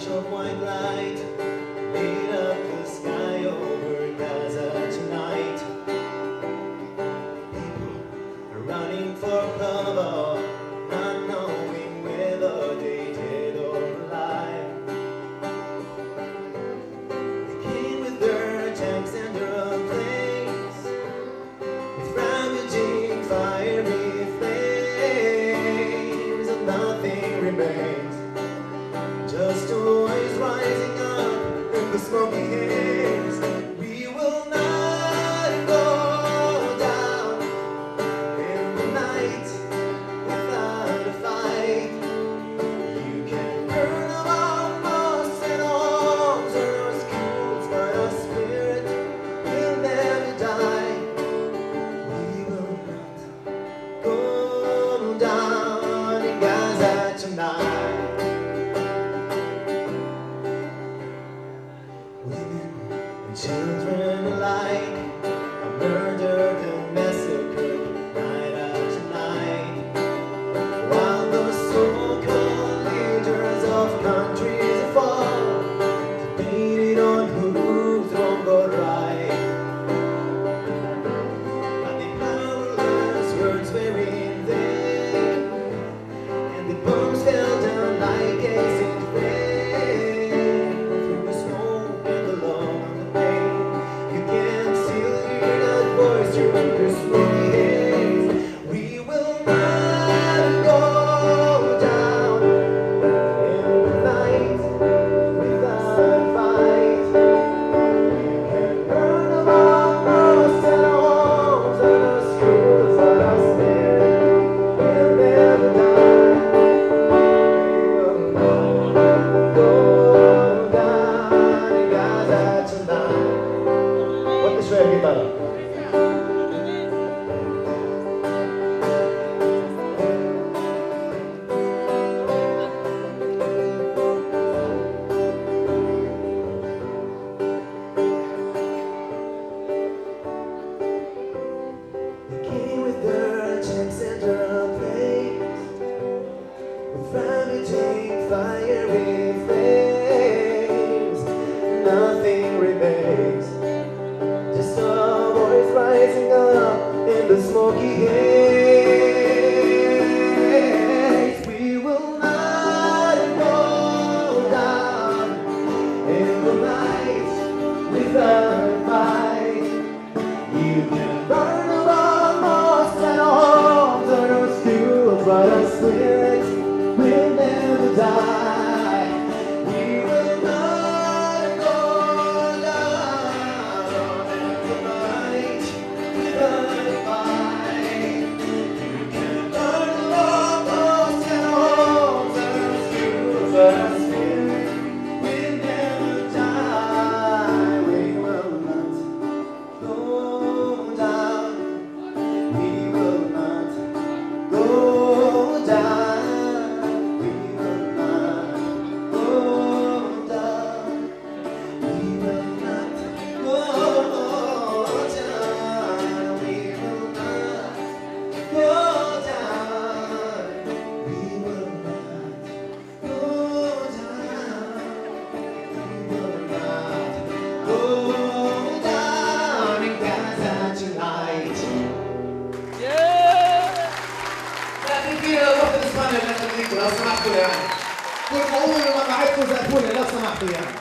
flash of white light lit up the sky over Gaza tonight. People are running for cover, not knowing whether they dead or alive. They came with their tanks and their planes, with ravaging fiery flames, and nothing remains. Just a voice rising up in the smoky haze. We will not go down in the night without a fight. You can burn them all, most and arms or our schools, but our spirit will never die. We will not go down in Gaza tonight. Women and children alike are murdered and massacred night after night, while the so-called leaders of countries fall, debated on who's wrong or right. But the powerless words were in vain, and the bombs fell down like acid rain through the smoke and the love and the pain. You can still hear that voice through the smoky haze. We will not go down in the night without a fight. You can burn them all, most and arms and our schools, but our spirit will never die. We will not go down in Gaza tonight. What is your guitar? They came with their tanks and their planes, with ravaging fiery flames. Nothing remains, just a voice rising up in the smoky haze. We will not go down in the night without a fight. You can burn them all, most and arms and our schools, but our spirits will never die. We will not go down in the night without a fight. You can burn them all, most and arms and our schools, but our spirit will never die. We will not go down. We will not go down. We will not go down. We will not go down. We will not go down. We will not go down. We will not go down in Gaza tonight. لكن في وقت الاسبانيا اللي نخليكم لو سمحتوا يعني. كل ما اقول لما عدتوا زقفوني لو سمحتوا يعني.